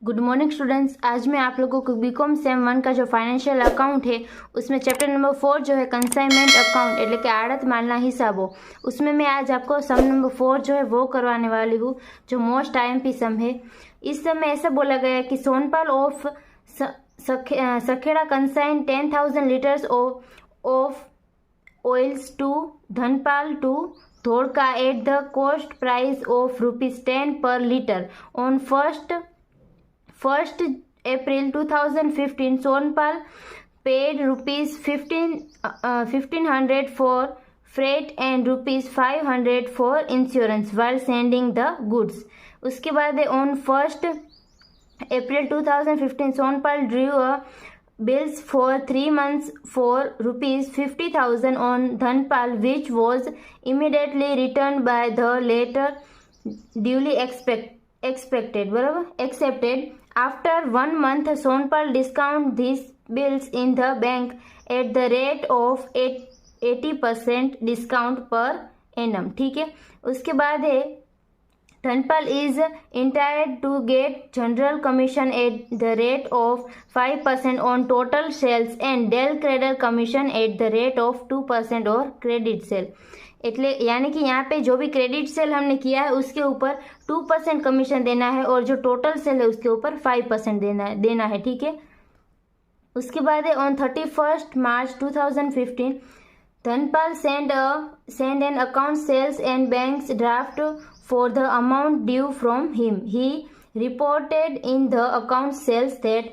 Good morning students. आज मैं आप लोगों को बीकॉम सेम 1 का जो फाइनेंशियल अकाउंट है उसमें चैप्टर नंबर 4 जो है कंसाइनमेंट अकाउंट એટલે કે આડત માલના હિસાબો, उसमें मैं आज आपको सम नंबर 4 जो है वो करवाने वाली हूँ, जो मोस्ट आईएमपी सम है। इस सम में ऐसा बोला गया है कि Sonpal of Sakheda consign 10,000 litres of oils to Dhanpal to Dhodka at the cost price of ₹10 per liter on 1st April 2015. Sonpal paid ₹1,500 for freight and ₹500 for insurance while sending the goods. उसके बाद on 1st April 2015, Sonpal drew a bills for 3 months for ₹50,000 on Dhanpal, which was immediately returned by the latter duly accepted. After 1 month, Sonpal discount these bills in the bank at the rate of 80% discount per annum. ठीक है। उसके बाद है Dhanpal is entitled to get general commission at the rate of 5% on total sales and Del Creditor commission at the rate of 2% और credit sale. એટલે यानी कि यहाँ पे जो भी क्रेडिट सेल हमने किया है उसके ऊपर 2% कमीशन देना है और जो टोटल सेल है उसके ऊपर 5% देना है। ठीक है। उसके बाद है on 31st March 2015, Dhanpal sent an account sales and banks draft for the amount due from him. He reported in the account sales that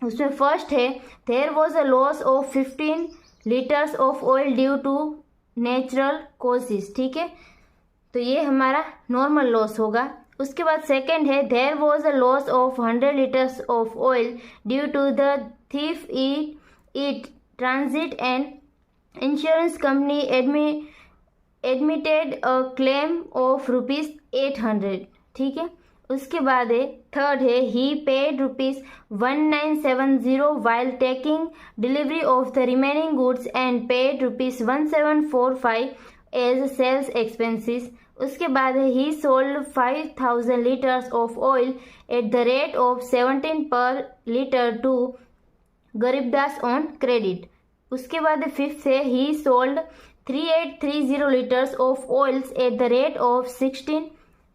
उसमें फर्स्ट है there was a loss of 15 liters of oil due to natural कोसिस। ठीक है, तो ये हमारा normal loss होगा। उसके बाद सेकंड है there was a loss of 100 litres of oil due to the theft in transit and insurance company admitted a claim of ₹800। ठीक है। उसके बाद है थर्ड है he paid ₹1970 while taking delivery of the remaining goods and paid ₹1745 as sales expenses. उसके बाद है he sold 5,000 liters of oil at the rate of 17 per liter to Garibdas on credit. उसके बाद फिफ्थ है he sold 3830 liters of oils at the rate of 16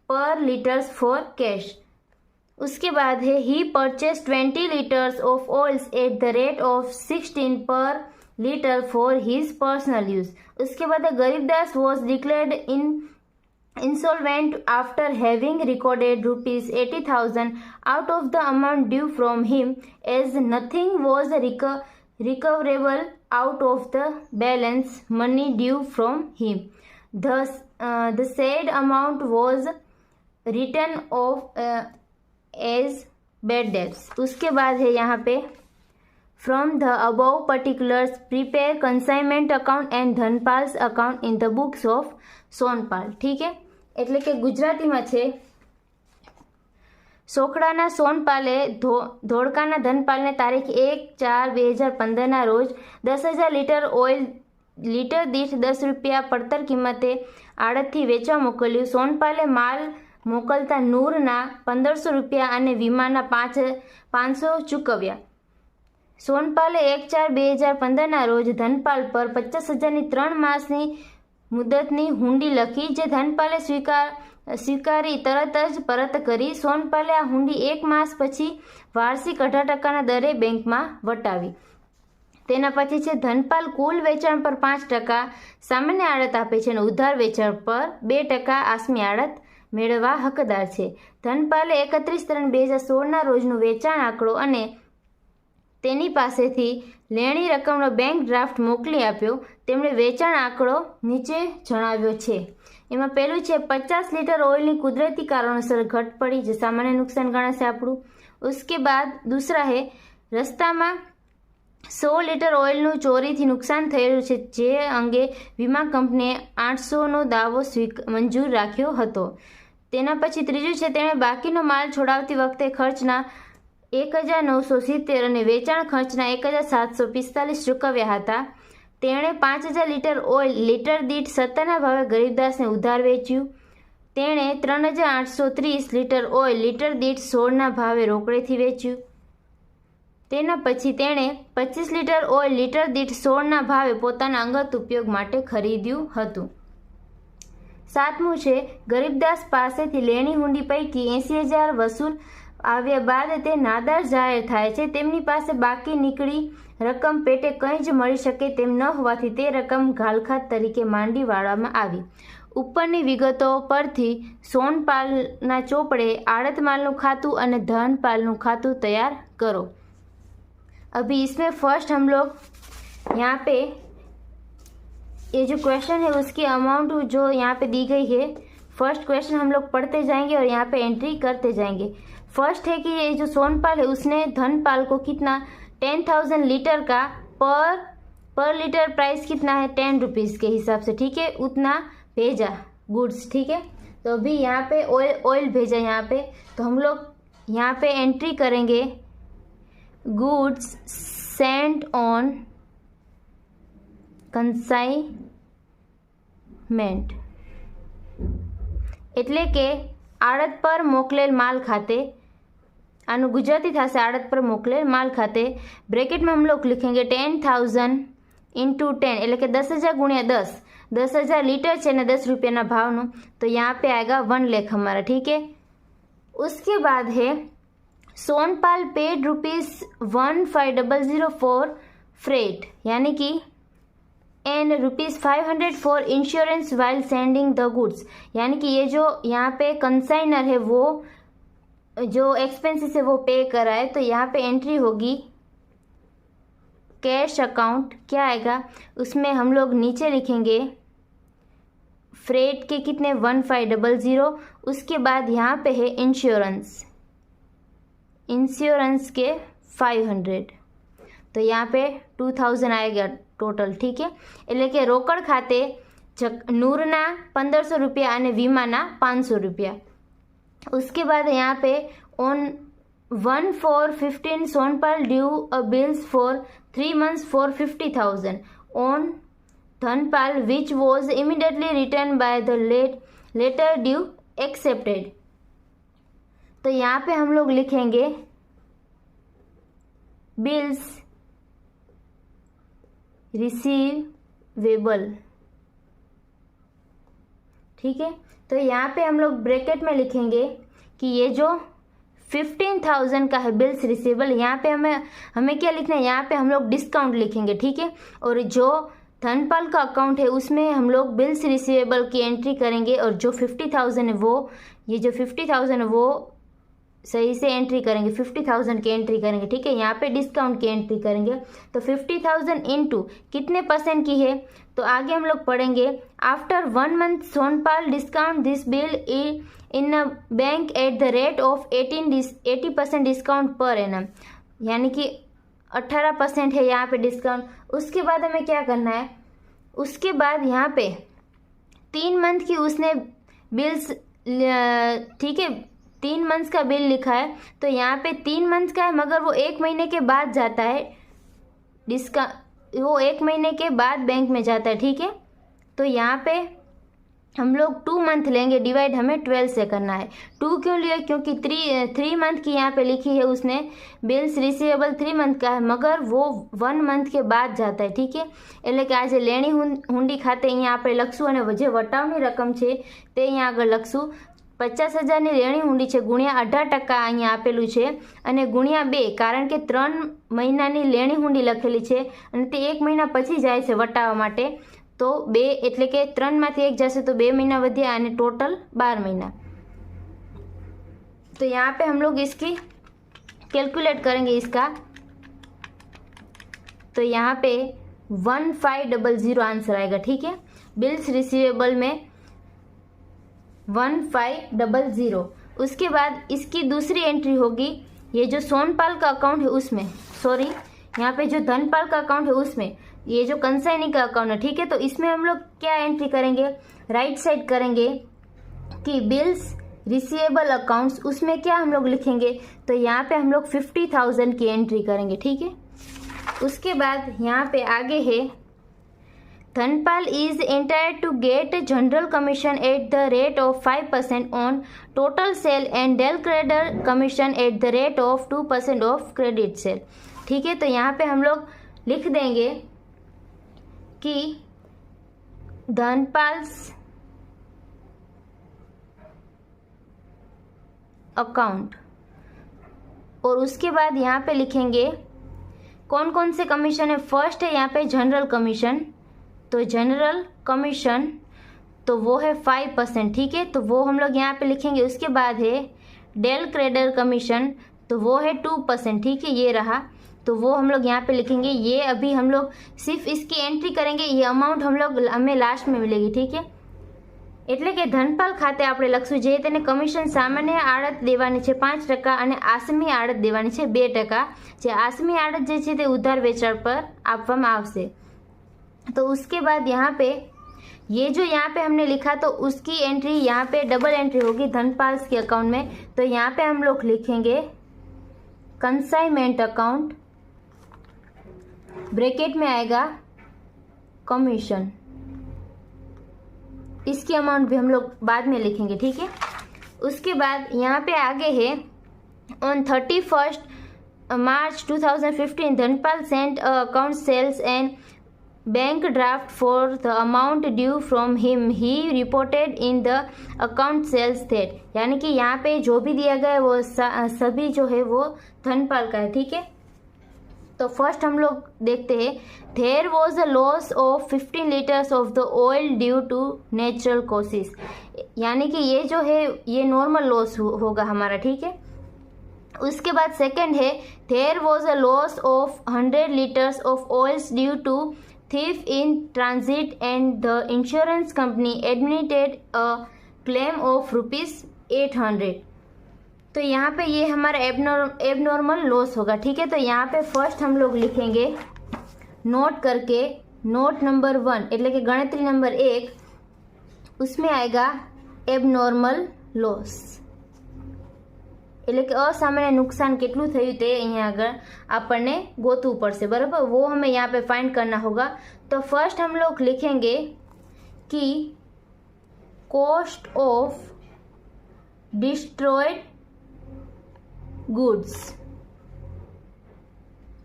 per liters for cash. उसके बाद है he purchased 20 liters of oils at the rate of 16 per liter for his personal use. उसके बाद Garibdas was declared insolvent after having recorded ₹80,000 out of the amount due from him, as nothing was recoverable out of the balance money due from him. Thus, the said amount was written off as bad debts. उसके बाद है यहाँ पे from the above particulars prepare consignment account and Dhanpal's account in the books of Sonpal. ठीक है, એટલે કે ગુજરાતીમાં છે સોખડાના સોનપાલે ધોળકાના ધનપાલને તારીખ 1/4/2015 ના રોજ 10,000 લીટર દીઠ ₹10 પડતર કિંમતે આડતથી વેચવા મોકલ્યું. સોનપાલે માલ મોકલતા નૂરના ₹1,500 અને વીમાના 500 ચૂકવ્યા. સોનપાલે 1/4/2015 ના રોજ ધનપાલ પર 50,000ની 3 માસની મુદતની હુંડી લખી, જે ધનપાલે સ્વીકારી તરત જ પરત કરી. સોનપાલે આ હુંડી 1 માસ પછી વાર્ષિક 18% દરે બેંકમાં વટાવી. તેના પછી છે ધનપાલ કુલ વેચાણ પર 5% સામાન્ય આડત આપે છે અને ઉધાર વેચાણ પર 2% આસમી આડત મેળવવા હકદાર છે. ધનપાલે 31/3/2016 રોજનું વેચાણ આંકડો અને તેની પાસેથી લેણી રકમનો બેંક ડ્રાફ્ટ મોકલી આપ્યો. તેમણે વેચાણ આંકડો નીચે જણાવ્યો છે. એમાં પહેલું છે 50 લીટર ઓઇલની કુદરતી કારણોસર ઘટ પડી, જે સામાન્ય નુકસાન ગણાશે આપણું. उसके बाद दूसरा है રસ્તામાં 100 લીટર ઓઇલનું ચોરીથી નુકસાન થયેલું છે, જે અંગે વીમા કંપનીએ 800નો દાવો મંજૂર રાખ્યો હતો. તેના પછી ત્રીજું છે તેણે બાકીનો માલ છોડાવતી વખતે ખર્ચના 1,970 અને વેચાણ ખર્ચના 1,745 ચૂકવ્યા હતા. તેણે 5,000 લીટર ઓઇલ લીટર દીઠ 17ના ભાવે ગરીબદાસને ઉધાર વેચ્યું. તેણે 3830 લીટર ઓઇલ લીટર દીઠ 16ના ભાવે રોકડેથી વેચ્યું. તેના પછી તેણે 25 લીટર ઓઇલ લીટર દીઠ 16ના ભાવે પોતાના અંગત ઉપયોગ માટે ખરીદ્યું હતું. 7મું છે, ગરીબદાસ પાસેથી લેણી હુંડી પૈકી 80,000 વસૂલ આવ્યા બાદ તે નાદાર જાહેર થાય છે. તેમની પાસે બાકી નીકળી રકમ પેટે કંઈ જ મળી શકે તેમ ન હોવાથી તે રકમ ઘાલખાત તરીકે માંડી વાળવામાં આવી. ઉપરની વિગતો પરથી સોનપાલના ચોપડે આડતમાલનું ખાતું અને ધનપાલનું ખાતું तैयार करो. अभी इसमें फर्स्ट हम लोग यहाँ पे ये जो क्वेश्चन है उसकी अमाउंट जो यहाँ पे दी गई है, फर्स्ट क्वेश्चन हम लोग पढ़ते जाएंगे और यहाँ पे एंट्री करते जाएंगे. फर्स्ट है कि ये जो सोनपाल है उसने धनपाल को कितना 10,000 लीटर का पर लीटर प्राइस कितना है 10 रुपीज़ के हिसाब से, ठीक है, उतना भेजा गुड्स. ठीक है, तो अभी यहाँ पे ऑयल भेजा यहाँ पे, तो हम लोग यहाँ पे एंट्री करेंगे गुड्स सेंट ऑन કન્સાઇનમેન્ટ એટલે કે આડત પર મોકલેલ માલ ખાતે. આનું ગુજરાતી થશે આડત પર મોકલેલ માલ ખાતે. બ્રેકેટમાં हम लोग लिखेंगे 10,000 इंटू 10 એટલે કે 10,000 गुणिया 10. 10,000 लीटर છે ને 10 रुपये भाव, तो यहाँ पे आएगा 1 लाख हमारा. ठीक है, उसके बाद है सोनपाल पेड ₹15,000 फॉर फ्रेट, यानी कि and ₹500 for insurance while sending the goods. यानी कि ये जो यहाँ पे कंसाइनर है वो जो एक्सपेंसेस है वो पे कराए. तो यहाँ पे एंट्री होगी कैश अकाउंट. क्या आएगा उसमें हम लोग नीचे लिखेंगे फ्रेट के कितने 1500. उसके बाद यहाँ पे है इंश्योरेंस के 500, तो यहाँ पे 2000 आएगा टोटल. ठीक है, એટલે કે રોકડ ખાતે નૂરના 1500 रुपया અને વીમાના 500 रुपया. उसके बाद यहाँ पे on 1/4/15 Sonpal drew a bills for 3 months for 50,000 on Dhanpal which was immediately return by the latter due accepted. तो यहाँ पे हम लोग लिखेंगे बिल्स रिसीवेबल. ठीक है, तो यहाँ पे हम लोग ब्रैकेट में लिखेंगे कि ये जो 15,000 का है बिल्स रिसीवेबल, यहाँ पे हमें क्या लिखना है, यहाँ पे हम लोग डिस्काउंट लिखेंगे. ठीक है, और जो धनपाल का अकाउंट है उसमें हम लोग बिल्स रिसीवेबल की एंट्री करेंगे और जो 50,000 है वो ये जो 50,000 है वो सही से एंट्री करेंगे, 50,000 की एंट्री करेंगे. ठीक है, यहाँ पे डिस्काउंट की एंट्री करेंगे. तो 50,000 इंटू कितने परसेंट की है, तो आगे हम लोग पढ़ेंगे after 1 month Sonpal discount this bill in a bank at the rate of 80% discount per annum, यानी कि 18% है यहाँ पे डिस्काउंट. उसके बाद हमें क्या करना है, उसके बाद यहाँ पे 3 मंथ की उसने बिल्स, ठीक है, 3 मंथ्स का बिल लिखा है. तो यहाँ पे 3 मंथ्स का है मगर वो 1 महीने के बाद जाता है वो 1 महीने के बाद बैंक में जाता है. ठीक है, तो यहाँ पे हम लोग 2 मंथ लेंगे, डिवाइड हमें 12 से करना है. 2 क्यों लिए, क्योंकि 3 मंथ की यहाँ पे लिखी है उसने बिल्स रिसीवेबल 3 मंथ का है मगर वो 1 मंथ के बाद जाता है. ठीक है, એટલે કે આજે લેણી હુંડી ખાતે અહીંયા આપણે લખશું અને જે વટાવની રકમ છે તે અહીંયા આગળ લખશું. 50,000ની લેણી હુંડી છે ગુણ્યા 18% અહીંયા આપેલું છે અને ગુણ્યા 2, કારણ કે 3 મહિનાની લેણી હુંડી લખેલી છે અને તે 1 મહિના પછી જાય છે વટાવવા માટે. तो 2 એટલે કે 3 માંથી 1 જશે तो 2 महीना વધ્યા અને टोटल 12 महीना. तो यहाँ पे हम लोग इसकी कैलकुलेट करेंगे इसका. तो यहाँ पे 1500 आंसर आएगा. ठीक है, बिल्स रिसीवेबल में 1500. उसके बाद इसकी दूसरी एंट्री होगी ये जो सोनपाल का अकाउंट है उसमें, सॉरी यहाँ पे जो धनपाल का अकाउंट है उसमें ये जो कंसाइनी का अकाउंट है. ठीक है, तो इसमें हम लोग क्या एंट्री करेंगे, राइट साइड करेंगे कि बिल्स रिसीवेबल अकाउंट्स, उसमें क्या हम लोग लिखेंगे, तो यहाँ पे हम लोग 50,000 की एंट्री करेंगे. ठीक है, उसके बाद यहाँ पे आगे है Dhanpal is entitled to get general commission at the rate of 5% on total sale and Del Creditor commission at the rate of 2% of credit sale। ठीक है, तो यहाँ पे हम लोग लिख देंगे कि धनपाल्स अकाउंट, और उसके बाद यहाँ पे लिखेंगे कौन कौन से कमीशन है। फर्स्ट है यहाँ पे जनरल कमीशन, तो जनरल कमीशन तो वो है 5%। ठीक है, तो वो हम लोग यहाँ पे लिखेंगे। उसके बाद है डेल क्रेडिटर कमीशन, तो वो है 2%। ठीक है, ये रहा, तो वो हम लोग यहाँ पे लिखेंगे। ये अभी हम लोग सिर्फ इसकी एंट्री करेंगे, ये अमाउंट हमें लास्ट में मिलेगी। ठीक है, એટલે કે ધનપાલ ખાતે આપણે લખશું જે તેને કમિશન સામાન્ય આડત દેવાની છે 5% અને આસમી આડત દેવાની છે 2%। જે આસમી આડત જે છે તે ઉધાર વેચાણ પર આપવામાં આવશે। तो उसके बाद यहाँ पे ये जो यहाँ पे हमने लिखा तो उसकी एंट्री यहाँ पे डबल एंट्री होगी धनपाल्स के अकाउंट में। तो यहाँ पे हम लोग लिखेंगे कंसाइनमेंट अकाउंट, ब्रैकेट में आएगा कमीशन, इसकी अमाउंट भी हम लोग बाद में लिखेंगे। ठीक है, उसके बाद यहाँ पे आगे है on 31 March 2015 Dhanpal sent account sales and bank draft for the amount due from him, he reported in the account sales that, यानी कि यहाँ पे जो भी दिया गया है वो सभी जो है वो धनपाल का है। ठीक है, तो फर्स्ट हम लोग देखते हैं there was a loss of 15 litres of the oil due to natural causes, यानी कि ये जो है ये नॉर्मल लॉस होगा हमारा। ठीक है, उसके बाद सेकंड है there was a loss of 100 litres of oils due to thief in transit and the insurance company admitted a claim of ₹800। तो यहाँ पे ये हमारा एबनॉर्मल लॉस होगा। ठीक है, तो यहाँ पे फर्स्ट हम लोग लिखेंगे नोट करके, नोट नंबर 1 એટલે કે ગણતરી નંબર 1, उसमें आएगा एबनॉर्मल लॉस, એટલે કે અસામાન્ય નુકસાન કેટલું થયું તે અહીંયા આગળ આપણને ગોતવું પડશે। બરાબર, वो हमें यहाँ पे फाइंड करना होगा। तो फर्स्ट हम लोग लिखेंगे कि cost of destroyed goods,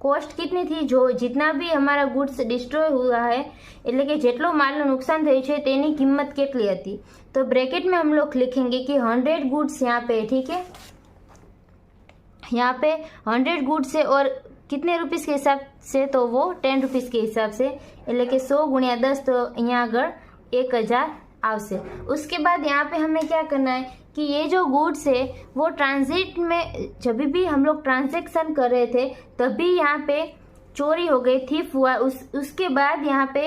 cost કેટલી थी, जो जितना भी हमारा गुड्स डिस्ट्रॉय हुआ है એટલે કે જેટલો માલનું नुकसान થયું છે તેની કિંમત કેટલી હતી। तो ब्रैकेट में हम लोग लिखेंगे कि 100 गुड्स यहाँ पे। ठीक है, यहाँ पे 100 गुड्स है और कितने रुपीस के हिसाब से, तो वो 10 रुपीस के हिसाब से, એટલે કે 100 × 10, तो यहाँ આગળ 1000 आवશે। उसके बाद यहाँ पे हमें क्या करना है कि ये जो गुड्स है वो ट्रांजिट में जब भी हम लोग ट्रांजैक्शन कर रहे थे तभी यहाँ पे चोरी हो गई, थीफ हुआ, उसके बाद यहाँ पे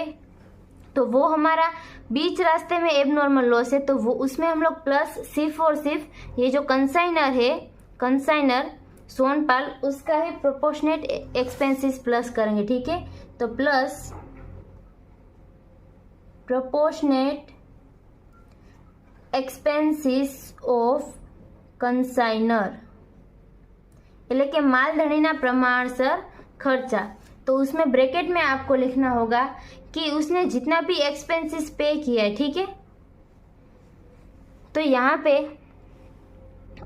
तो वो हमारा बीच रास्ते में एबनॉर्मल लॉस है। तो वो उसमें हम लोग प्लस सिर्फ और सिर्फ ये जो कंसाइनर है, कंसाइनर सोनपाल, उसका है प्रोपोर्शनेट एक्सपेंसेस प्लस करेंगे। ठीक है, तो plus proportionate expenses of consignor એટલે કે માલધણીના પ્રમાણસર खर्चा। तो उसमें ब्रैकेट में आपको लिखना होगा कि उसने जितना भी एक्सपेंसेस पे किया है। ठीक है, तो यहाँ पे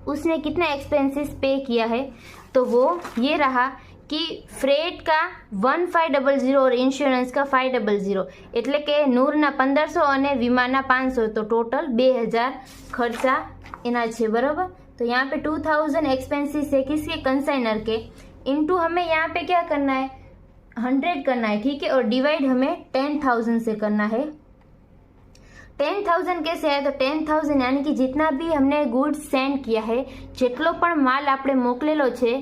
उसने कितना एक्सपेंसेस पे किया है, तो वो ये रहा कि फ्रेट का 1500 और इंश्योरेंस का 500, એટલે કે નૂરના 1500 અને વીમાના 500, तो टोटल 2000 खर्चा एना छे। बराबर, तो यहाँ पे 2000 एक्सपेंसिस है किसके, कंसाइनर के, इनटू हमें यहाँ पे क्या करना है 100 करना है। ठीक है, और डिवाइड हमें 10,000 से करना है। 10,000 कैसे है, तो 10,000 यानी कि जितना भी हमने गुड्स सेंड किया है, જેટલો પણ માલ આપણે મોકલેલો છે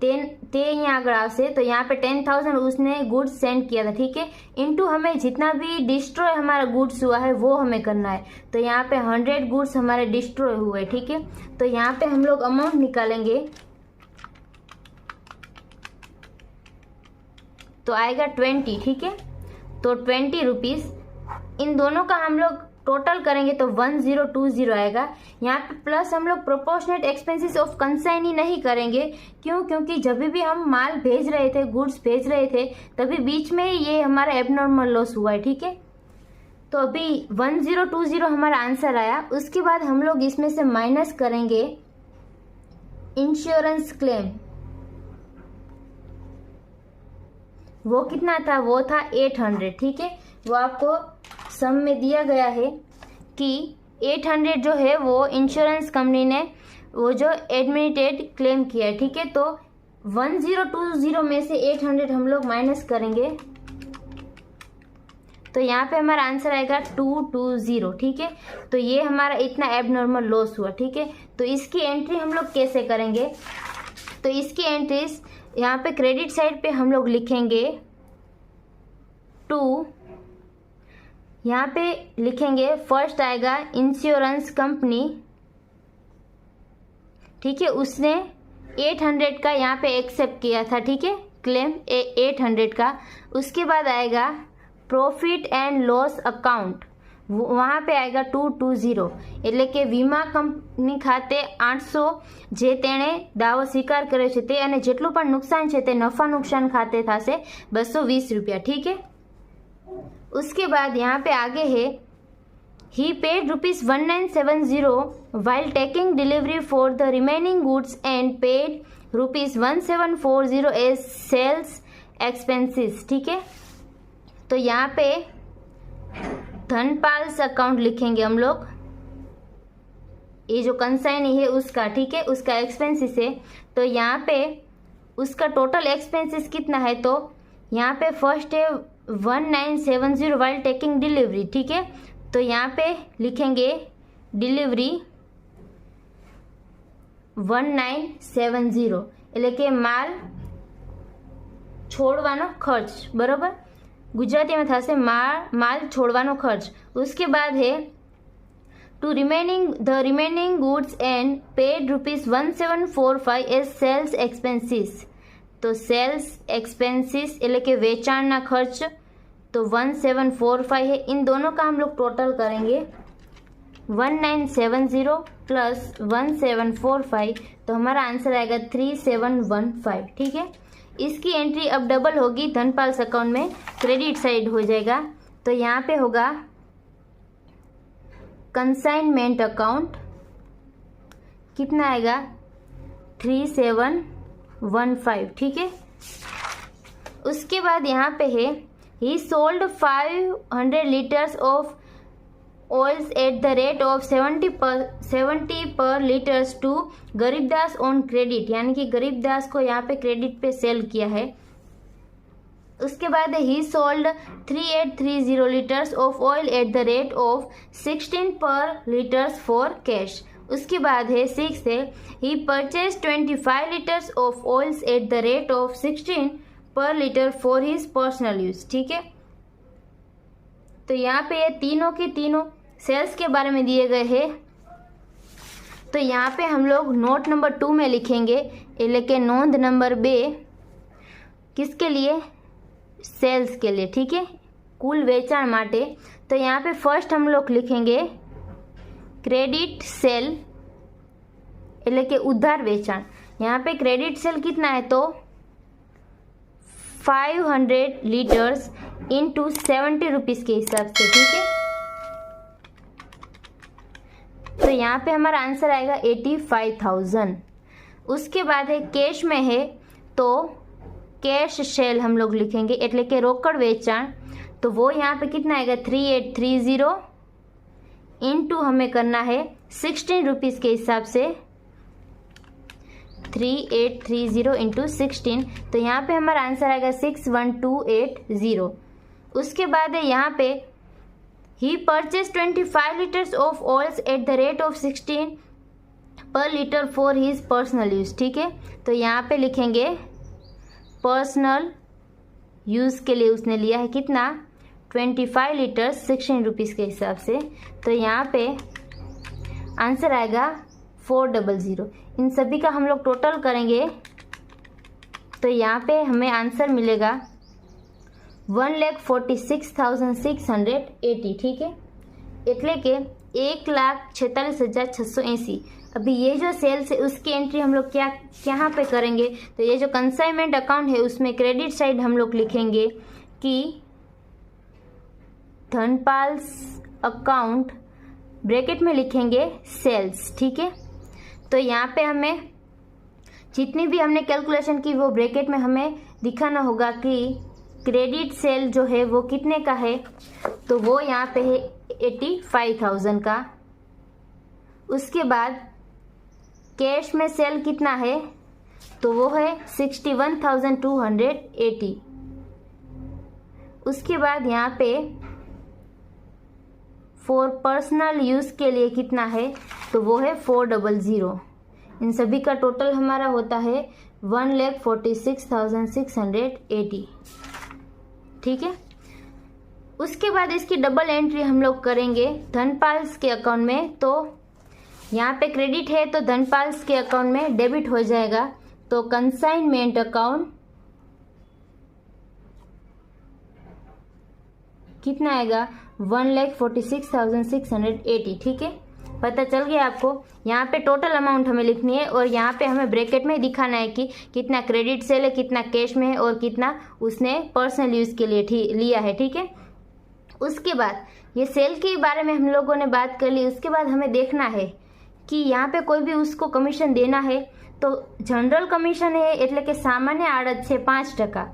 ते यहाँ आगे आवशे। तो यहाँ पे 10,000 उसने गुड्स सेंड किया था। ठीक है, इनटू हमें जितना भी डिस्ट्रॉय हमारा गुड्स हुआ है वो हमें करना है। तो यहाँ पे 100 गुड्स हमारे डिस्ट्रॉय हुए। ठीक है, तो यहाँ पे हम लोग अमाउंट निकालेंगे, तो आएगा 20। ठीक है, तो 20 रुपीज़, इन दोनों का हम लोग टोटल करेंगे तो 1020 आएगा। यहाँ पे प्लस हम लोग प्रोपोर्शनेट एक्सपेंसेस ऑफ कंसाइनी नहीं करेंगे, क्यों, क्योंकि जब भी हम माल भेज रहे थे, गुड्स भेज रहे थे, तभी बीच में ये हमारा एबनॉर्मल लॉस हुआ है। ठीक है, तो अभी 1020 हमारा आंसर आया। उसके बाद हम लोग इसमें से माइनस करेंगे इंश्योरेंस क्लेम। वो कितना था, वो था 800, ठीक है। वो आपको सम में दिया गया है कि 800 जो है वो इंश्योरेंस कंपनी ने वो जो एडमिटेड क्लेम किया है, ठीक है। तो 1020 में से 800 हम लोग माइनस करेंगे, तो यहाँ पे हमारा आंसर आएगा 220, ठीक है। तो ये हमारा इतना एबनॉर्मल लॉस हुआ, ठीक है। तो इसकी एंट्री हम लोग कैसे करेंगे, तो इसकी एंट्रीज यहाँ पे क्रेडिट साइड पे हम लोग लिखेंगे 2, यहाँ पे लिखेंगे फर्स्ट आएगा इंश्योरेंस कंपनी, ठीक है। उसने 800 का यहाँ पे एक्सेप्ट किया था, ठीक है, क्लेम 800 का। उसके बाद आएगा प्रॉफिट एंड लॉस अकाउंट, वहाँ पे आएगा 220, એટલે કે વીમા કંપની ખાતે 800 જે તેણે દાવો સ્વીકાર કર્યો છે તે અને જેટલું પણ નુકસાન છે તે નફા नुकसान खाते થશે 220 रुपया, ठीक है। उसके बाद यहाँ पे आगे है he paid ₹1970 while taking delivery for the remaining goods and paid ₹1740 as sales expenses, ठीक है। तो यहाँ पे धनपाल्स अकाउंट लिखेंगे हम लोग, ये जो कंसाइनी है उसका, ठीक है, उसका एक्सपेंसेस है। तो यहाँ पे उसका टोटल एक्सपेंसेस कितना है, तो यहाँ पे फर्स्ट है 1970 वाइल टेकिंग डिलीवरी, ठीक है। तो यहाँ पे लिखेंगे डिलीवरी 1970 એટલે કે માલ છોડવાનો ખર્ચ, બરોબર, गुजराती में થશે माल छोड़वानो खर्च। उसके बाद है to remaining goods and paid ₹1745 as sales expenses. तो सेल्स एक्सपेंसिस એટલે કે વેચાણના ખર્ચ, तो 1745 है। इन दोनों का हम लोग टोटल करेंगे 1970 प्लस 1745, तो हमारा आंसर आएगा 3715, ठीक है। इसकी एंट्री अब डबल होगी धनपाल्स अकाउंट में, क्रेडिट साइड हो जाएगा। तो यहाँ पे होगा कंसाइनमेंट अकाउंट, कितना आएगा 3715, ठीक है। उसके बाद यहाँ पे है he sold 500 litres of oils at the rate of 70 per litres to Garibdas on credit, यानी कि गरीबदास को यहाँ पे क्रेडिट पे सेल किया है। उसके बाद ही sold 3830 litres of oil eight the rate of 16 पर लीटर्स फॉर कैश। उसके बाद है 6 है he purchase 25 litres of oils at the rate of 16 per litre for his personal use, ठीक है। तो यहाँ पे ये तीनों के तीनों सेल्स के बारे में दिए गए हैं। तो यहाँ पे हम लोग नोट नंबर 2 में लिखेंगे, એટલે કે नोंद नंबर 2 किसके लिए, सेल्स के लिए, ठीक है, कुल वेचाण माटे। तो यहाँ पे फर्स्ट हम लोग लिखेंगे क्रेडिट सेल, એટલે કે उधार वेचाण। यहाँ पे क्रेडिट सेल कितना है, तो 500 लीटर्स इंटू 70 रुपीज़ के हिसाब से, ठीक है। तो यहाँ पे हमारा आंसर आएगा 85,000। उसके बाद है कैश में है, तो कैश सेल हम लोग लिखेंगे, એટલે કે रोकड़ वेचाण। तो वो यहाँ पे कितना आएगा 3830 इंटू हमें करना है 16 रुपीज़ के हिसाब से, 3830 इंटू 16। तो यहाँ पे हमारा आंसर आएगा 61280। उसके बाद है यहाँ पे he purchase 25 litres of oils at the rate of 16 per litre for his personal use, ठीक है। तो यहाँ पे लिखेंगे पर्सनल यूज़ के लिए उसने लिया है कितना 25 लीटर 16 रुपीज़ के हिसाब से। तो यहाँ पे आंसर आएगा 400। इन सभी का हम लोग टोटल करेंगे, तो यहाँ पे हमें आंसर मिलेगा 1,46,680, ठीक है, એટલે કે 1,46,680। अभी ये जो सेल्स है उसकी एंट्री हम लोग यहाँ पे करेंगे। तो ये जो कंसाइनमेंट अकाउंट है उसमें क्रेडिट साइड हम लोग लिखेंगे कि धनपाल्स अकाउंट ब्रैकेट में लिखेंगे सेल्स। ठीक है, तो यहाँ पे हमें जितनी भी हमने कैलकुलेशन की वो ब्रैकेट में हमें दिखाना होगा कि क्रेडिट सेल जो है वो कितने का है, तो वो यहाँ पे है 85,000 का। उसके बाद कैश में सेल कितना है, तो वो है 61,280। उसके बाद यहाँ पे फॉर पर्सनल यूज़ के लिए कितना है, तो वो है 400। इन सभी का टोटल हमारा होता है 1,46,680। ठीक है, उसके बाद इसकी डबल एंट्री हम लोग करेंगे धनपाल्स के अकाउंट में। तो यहाँ पे क्रेडिट है तो धनपाल्स के अकाउंट में डेबिट हो जाएगा, तो कंसाइनमेंट अकाउंट कितना आएगा 1,46,680। ठीक है, पता चल गया आपको। यहाँ पे टोटल अमाउंट हमें लिखनी है और यहाँ पे हमें ब्रैकेट में दिखाना है कि कितना क्रेडिट सेल है, कितना कैश में है और कितना उसने पर्सनल यूज़ के लिए लिया है। ठीक है, उसके बाद ये सेल के बारे में हम लोगों ने बात कर ली। उसके बाद हमें देखना है कि यहाँ पे कोई भी उसको कमीशन देना है, तो जनरल कमीशन है એટલે કે सामान्य आड़त છે 5%।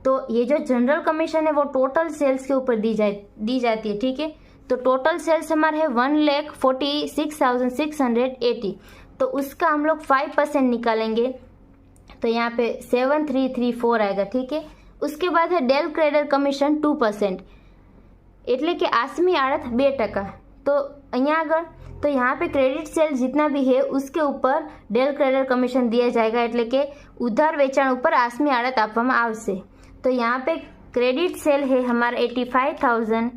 तो ये जो जनरल कमीशन है वो टोटल सेल्स के ऊपर दी जाती है। ठीक है, तो टोटल सेल्स हमारे है 1,46,680, तो उसका हम लोग 5% निकालेंगे, तो यहाँ पे 7,334 आएगा। ठीक है, उसके बाद है डेल क्रेडर कमीशन 2%, એટલે કે આસમી આડત 2%। तो અહીંયા આગળ तो यहाँ पे क्रेडिट सेल जितना भी है उसके ऊपर डेल क्रेडर कमीशन दिया जाएगा, એટલે કે उधार वेचाण ऊपर आसमी आड़त आपवामां आवशे। तो यहाँ पे क्रेडिट सेल है हमारा 85,000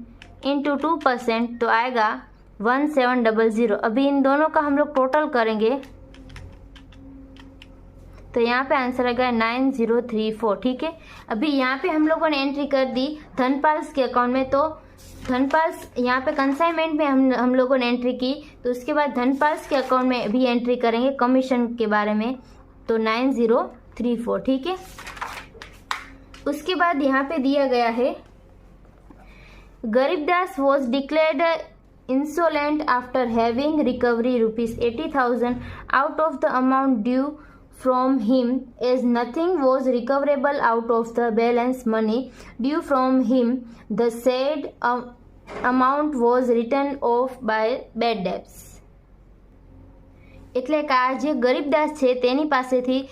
इंटू 2%, तो आएगा 1700। अभी इन दोनों का हम लोग टोटल करेंगे, तो यहाँ पे आंसर आएगा 9034। ठीक है, अभी यहाँ पे हम लोगों ने एंट्री कर दी धनपाल्स के अकाउंट में, तो धनपाल्स यहाँ पे कंसाइनमेंट में हम लोगों ने एंट्री की, तो उसके बाद धनपाल्स के अकाउंट में भी एंट्री करेंगे कमीशन के बारे में, तो 9034। ठीक है, उसके बाद यहाँ पे दिया गया है Garibdas was declared insolent after having recovery ₹80,000 out of the amount due from him, as nothing was recoverable out of the balance money due from him. The said amount was written off by bad debts. એટલે કે આ જે ગરીબદાસ છે તેની પાસેથી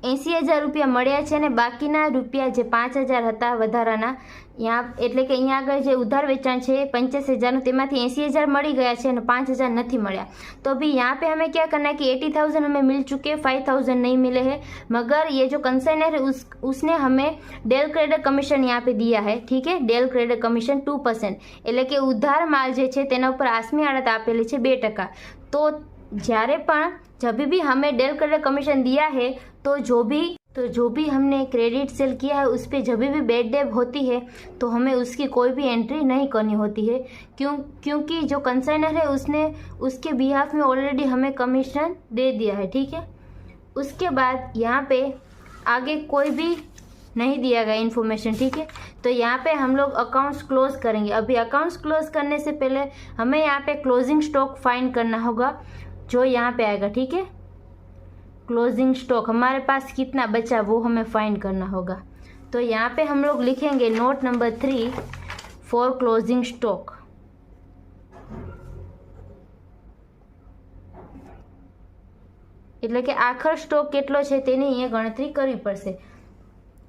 80,000 રૂપિયા મળ્યા છે અને બાકીના રૂપિયા જે 5,000 હતા વધારાના, यहाँ એટલે કે અહીંયા આગળ જે ઉધાર વેચાણ છે 85,000 તેમાંથી 80,000 મળી ગયા છે અને 5,000 નથી મળ્યા। तो अभी यहाँ पे हमें क्या करना है कि 80,000 हमें मिल चुके, 5,000 नहीं मिले हैं, मगर ये जो कंसाइनर है उसने हमें डेल क्रेडर कमीशन यहाँ पे दिया है। ठीक है, डेल क्रेडर कमीशन 2%, એટલે કે ઉધાર માલ જે છે તેના ઉપર આસમી આડત આપેલી છે 2%। तो જ્યારે પણ जब भी हमें डेल क्रेडर कमीशन दिया है, तो जो भी हमने क्रेडिट सेल किया है उस पर जब भी बैड डेब होती है तो हमें उसकी कोई भी एंट्री नहीं करनी होती है, क्योंकि जो कंसाइनर है उसने उसके बिहाफ में ऑलरेडी हमें कमीशन दे दिया है। ठीक है, उसके बाद यहाँ पे आगे कोई भी नहीं दिया गया इन्फॉर्मेशन। ठीक है, तो यहाँ पे हम लोग अकाउंट्स क्लोज करेंगे। अभी अकाउंट्स क्लोज करने से पहले हमें यहाँ पे क्लोजिंग स्टॉक फाइंड करना होगा, जो यहाँ पे आएगा। ठीक है, क्लोजिंग स्टॉक हमारे पास कितना बचा वो हमें फाइंड करना होगा। तो यहाँ पे हम लोग लिखेंगे note number 3 for closing stock. એટલે કે આખર સ્ટોક કેટલો છે તેની અહીંયા ગણતરી કરવી પડશે।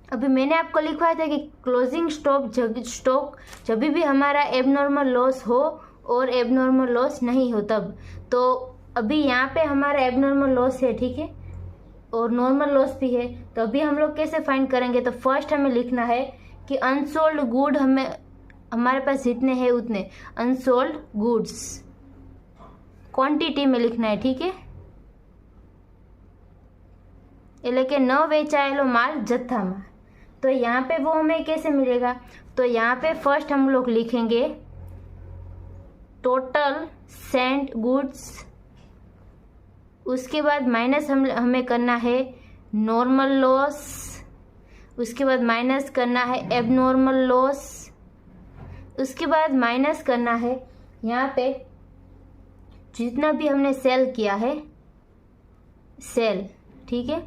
अभी मैंने आपको लिखवाया था कि क्लोजिंग स्टॉक जब भी हमारा एबनॉर्मल लॉस हो और एबनॉर्मल लॉस नहीं हो तब। तो अभी यहाँ पे हमारा एबनॉर्मल लॉस है, ठीक है, और नॉर्मल लॉस भी है। तो अभी हम लोग कैसे फाइंड करेंगे, तो फर्स्ट हमें लिखना है कि अनसोल्ड गुड हमारे पास जितने हैं उतने अनसोल्ड गुड्स क्वांटिटी में लिखना है। ठीक है, એટલે કે न વેચાયેલો माल जत्थाમાં। तो यहाँ पे वो हमें कैसे मिलेगा, तो यहाँ पे फर्स्ट हम लोग लिखेंगे टोटल सेंट गुड्स, उसके बाद माइनस हमें करना है नॉर्मल लॉस, उसके बाद माइनस करना है एबनॉर्मल लॉस, उसके बाद माइनस करना है यहाँ पे जितना भी हमने सेल किया है सेल, ठीक है।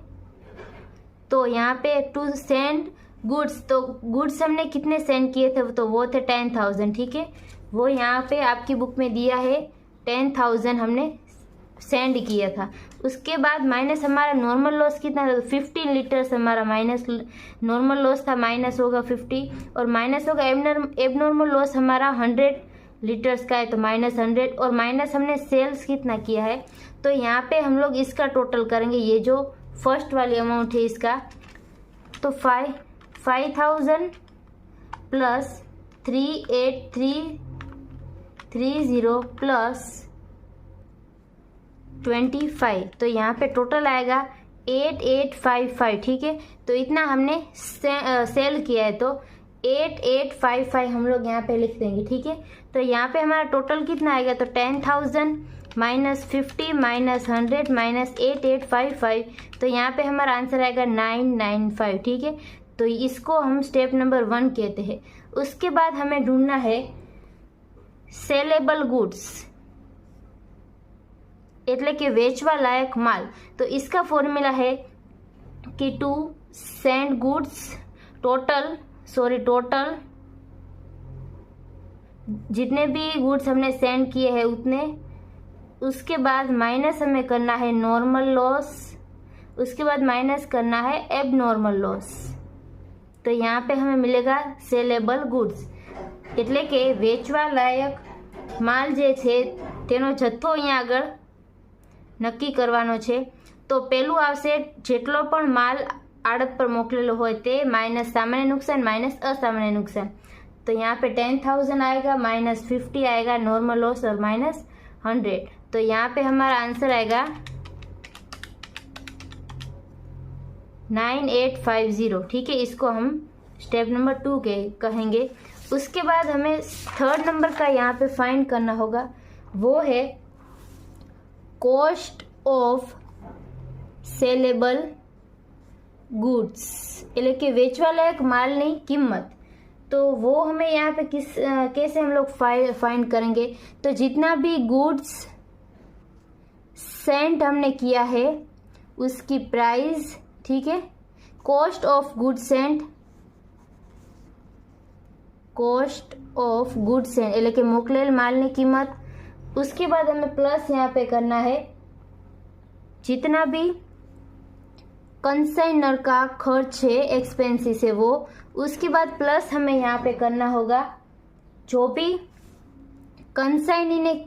तो यहाँ पे टू सेंड गुड्स, तो गुड्स हमने कितने सेंड किए थे, तो वो थे 10,000, ठीक है। वो यहाँ पे आपकी बुक में दिया है 10,000 हमने सेंड किया था। उसके बाद माइनस हमारा नॉर्मल लॉस कितना था, 15 लीटर्स हमारा माइनस नॉर्मल लॉस था, माइनस होगा 50 और माइनस होगा एबनॉर्मल लॉस हमारा 100 लीटर्स का है तो माइनस 100 और माइनस हमने सेल्स कितना किया है। तो यहाँ पे हम लोग इसका टोटल करेंगे, ये जो फर्स्ट वाली अमाउंट है इसका, तो 5,000 प्लस 38330 प्लस 25, तो यहाँ पे टोटल आएगा 8855, ठीक है। तो इतना हमने सेल किया है तो 8855 हम लोग यहाँ पे लिख देंगे, ठीक है। तो यहाँ पे हमारा टोटल कितना आएगा, तो 10,000 माइनस 50 माइनस 100 माइनस 8855, तो यहाँ पे हमारा आंसर आएगा 995, ठीक है। तो इसको हम स्टेप नंबर 1 कहते हैं। उसके बाद हमें ढूंढना है सेलेबल गुड्स, એટલે કે વેચવા લાયક માલ। तो इसका फॉर्मूला है कि टू सेंड गुड्स टोटल जितने भी गुड्स हमने सेंड किए हैं उतने, उसके बाद माइनस हमें करना है नॉर्मल लॉस, उसके बाद माइनस करना है एबनॉर्मल लॉस। तो यहाँ पे हमें मिलेगा सेलेबल गुड्स, એટલે કે વેચવા લાયક માલ જે છે તેનો જથ્થો અહીંયા આગળ નક્કી કરવાનો છે। તો પેલું આવશે જેટલો પણ માલ આડત પર મોકલેલો હોય તે માઇનસ સામાન્ય નુકસાન માઇનસ અસામાન્ય નુકસાન। तो यहाँ पे 10,000 आएगा माइनस 50 आएगा नॉर्मल लॉस और माइनस 100। तो यहाँ पे हमारा आंसर आएगा 9850, ठीक है। इसको हम स्टेप नंबर 2 के कहेंगे। उसके बाद हमें थर्ड नंबर का यहाँ पे फाइंड करना होगा, वो है कॉस्ट ऑफ सेलेबल गुड्स, એટલે કે વેચવા લાયક માલની કિંમત। तो वो हमें यहाँ पे कैसे हम लोग फाइंड करेंगे, तो जितना भी गुड्स सेंड हमने किया है उसकी प्राइस, ठीक है। Cost of good send, cost of good send એટલે કે મોકલેલ માલની કિંમત। उसके बाद हमें प्लस यहाँ पे करना है जितना भी कंसाइनर का खर्च है, एक्सपेंसिस है वो। उसके बाद प्लस हमें यहाँ पे करना होगा जो भी कंसाइनी ने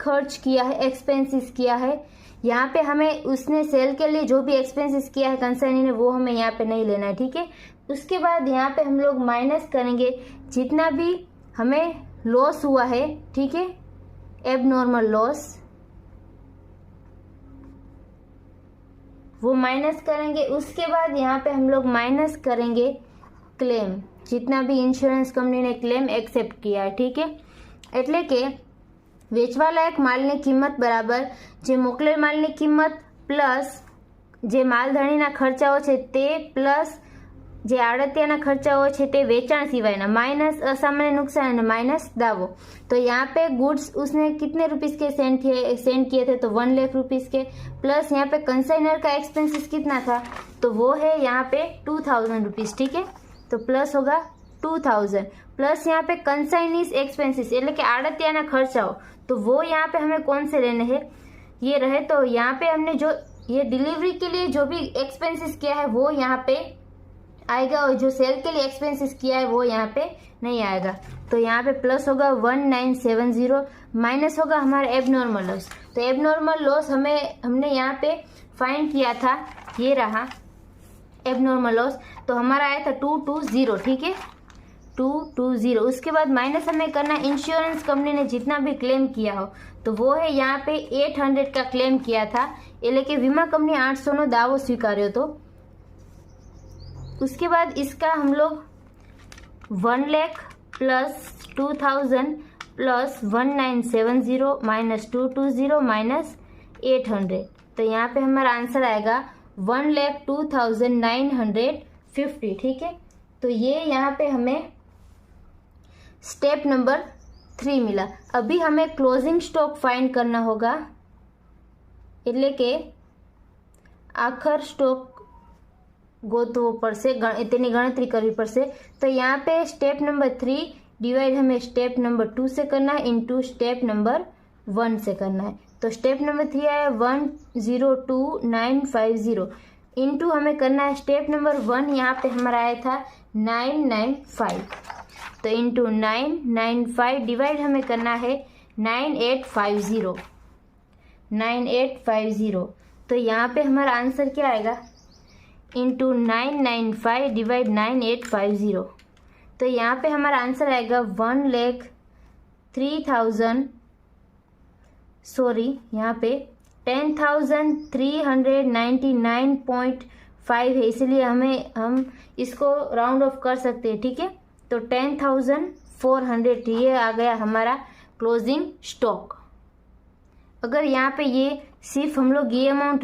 खर्च किया है, एक्सपेंसिस किया है, यहाँ पे हमें उसने सेल के लिए जो भी एक्सपेंसिस किया है कंसाइनी ने वो हमें यहाँ पे नहीं लेना है, ठीक है। उसके बाद यहाँ पे हम लोग माइनस करेंगे जितना भी हमें लॉस हुआ है, ठीक है, एबनॉर्मल लॉस, वो माइनस करेंगे। उसके बाद यहाँ पे हम लोग माइनस करेंगे क्लेम, जितना भी इंश्योरेंस कंपनी ने क्लेम एक्सेप्ट किया है, ठीक है। એટલે કે વેચવા લાયક માલની કિંમત બરાબર જે મોકલેલ માલની કિંમત પ્લસ જે માલધાણીના ખર્ચાઓ છે તે પ્લસ જે આડતિયાના ખર્ચાઓ છે તે વેચાણ સિવાયના माइनस असामान्य नुकसान અને माइनस दावो। तो यहाँ पे गुड्स उसने कितने रुपीस के सेंड किए थे, तो 1 लाख रुपीस के, प्लस यहाँ पे कंसाइनर का एक्सपेंसेस कितना था, तो वो है यहाँ पे 2,000 रुपीस, ठीक है। तो प्लस होगा 2,000 प्लस यहाँ पे कंसाइनीज एक्सपेंसेस એટલે કે આડતિયાના ખર્ચાઓ, तो वो यहाँ पे हमें कौन से लेने हैं, ये रहे। तो यहाँ पे हमने जो ये डिलीवरी के लिए जो भी एक्सपेंसेस किया है वो यहाँ पे आएगा और जो सेल के लिए एक्सपेंसेस किया है वो यहाँ पे नहीं आएगा। तो यहाँ पे प्लस होगा 1970 माइनस होगा हमारा एबनॉर्मल लॉस। तो एबनॉर्मल लॉस हमने यहाँ पे फाइंड किया था, ये रहा एबनॉर्मल लॉस। तो हमारा आया था 220, ठीक है, 220। उसके बाद माइनस हमें करना इंश्योरेंस कंपनी ने जितना भी क्लेम किया हो, तो वो है यहाँ पे 800 का क्लेम किया था, એટલે કે વીમા કંપની 800 નો દાવો સ્વીકાર્યો હતો। उसके बाद इसका हम लोग 1 lakh plus 2,000 plus 1970 minus 220 minus 800। तो यहाँ पे हमारा आंसर आएगा 1,02,950, ठीक है। तो ये यहाँ पे हमें स्टेप नंबर 3 मिला। अभी हमें क्लोजिंग स्टॉक फाइंड करना होगा, એટલે કે આખર સ્ટોક ગોતવો પડશે, તેની ગણતરી કરવી પડશે। तो यहाँ पे स्टेप नंबर 3 डिवाइड हमें स्टेप नंबर 2 से करना है इंटू स्टेप नंबर 1 से करना है। तो स्टेप नंबर 3 आया 102950 इंटू हमें करना है स्टेप नंबर 1, यहाँ पे हमारा आया था 995, तो इंटू 995 डिवाइड हमें करना है 9850। तो यहाँ पे हमारा आंसर क्या आएगा, इंटू 995 डिवाइड 9850। तो यहाँ पे हमारा आंसर आएगा 10,399.5 है, इसलिए हम इसको राउंड ऑफ कर सकते हैं, ठीक है। तो 10,400 ये आ गया हमारा क्लोजिंग स्टॉक। अगर यहाँ पे ये सिर्फ हम लोग ये अमाउंट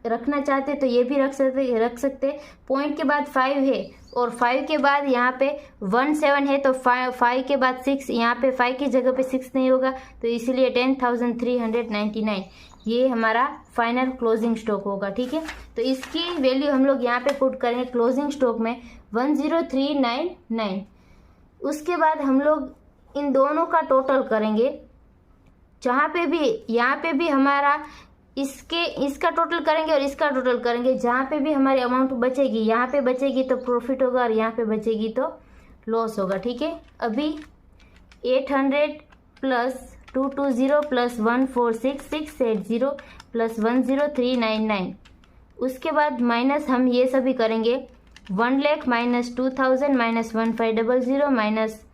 रखना चाहते तो ये भी रख सकते। पॉइंट के बाद 5 है और 5 के बाद यहाँ पे 17 है, तो 5 के बाद 6, यहाँ पे 5 की जगह पे 6 नहीं होगा, तो इसलिए 10,399 ये हमारा फाइनल क्लोजिंग स्टॉक होगा, ठीक है। तो इसकी वैल्यू हम लोग यहाँ पे पुट करेंगे क्लोजिंग स्टॉक में 10399। उसके बाद हम लोग इन दोनों का टोटल करेंगे, जहाँ पे भी यहाँ पे भी हमारा इसका टोटल करेंगे और इसका टोटल करेंगे। जहाँ पे भी हमारी अमाउंट बचेगी, यहाँ पे बचेगी तो प्रॉफिट होगा और यहाँ पे बचेगी तो लॉस होगा, ठीक है। अभी 800 प्लस 220 प्लस 146680 प्लस 10399, उसके बाद माइनस हम ये सभी करेंगे 1 lakh minus 2000 minus 1500 minus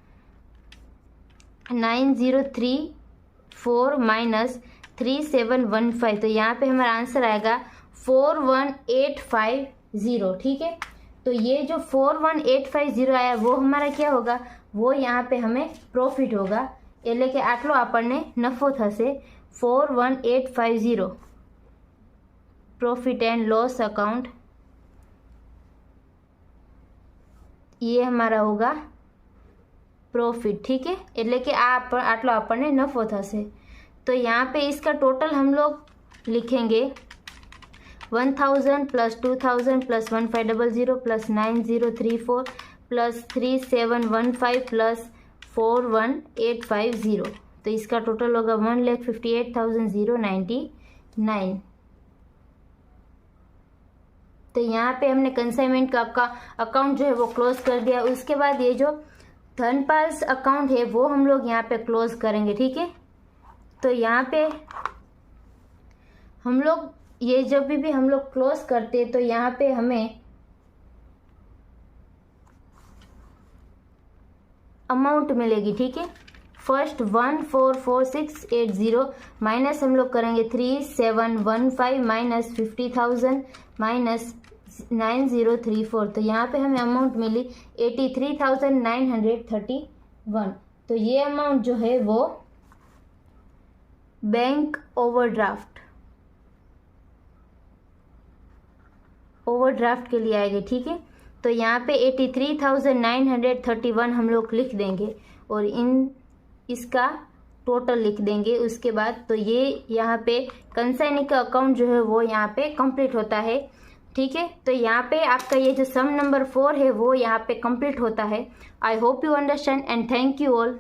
9034 minus 3715। तो यहाँ पे हमारा आंसर आएगा 41850, ठीक है। तो ये जो 41850 आया वो हमारा क्या होगा, वो यहाँ पे हमें प्रॉफिट होगा, એટલે કે આટલો આપણને નફો થશે 41850 प्रॉफिट एंड लॉस अकाउंट, ये हमारा होगा प्रॉफिट, ठीक है। એટલે કે આટલો આપણને નફો થશે। तो यहाँ पे इसका टोटल हम लोग लिखेंगे 1000 plus 2000 plus 1500 plus 9034 plus 3715 plus 41850। तो इसका टोटल होगा 1,58,099। तो यहाँ पे हमने कंसाइनमेंट का अकाउंट जो है वो क्लोज कर दिया। उसके बाद ये जो धनपाल अकाउंट है वो हम लोग यहाँ पे क्लोज करेंगे, ठीक है। तो यहाँ पे हम लोग ये जब भी हम लोग क्लोज करते हैं तो यहाँ पे हमें अमाउंट मिलेगी, ठीक है। फर्स्ट 144680 माइनस हम लोग करेंगे 3715 माइनस 50,000 माइनस 9034। तो यहाँ पे हमें अमाउंट मिली 83,931। तो ये अमाउंट जो है वो बैंक ओवरड्राफ्ट के लिए आएगी, ठीक है। तो यहाँ पे 83,931 हम लोग लिख देंगे और इसका टोटल लिख देंगे। उसके बाद तो ये यहाँ पे कंसाइनी का अकाउंट जो है वो यहाँ पे कंप्लीट होता है, ठीक है। तो यहाँ पे आपका ये जो सम नंबर 4 है वो यहाँ पे कंप्लीट होता है। I hope you understand and thank you all.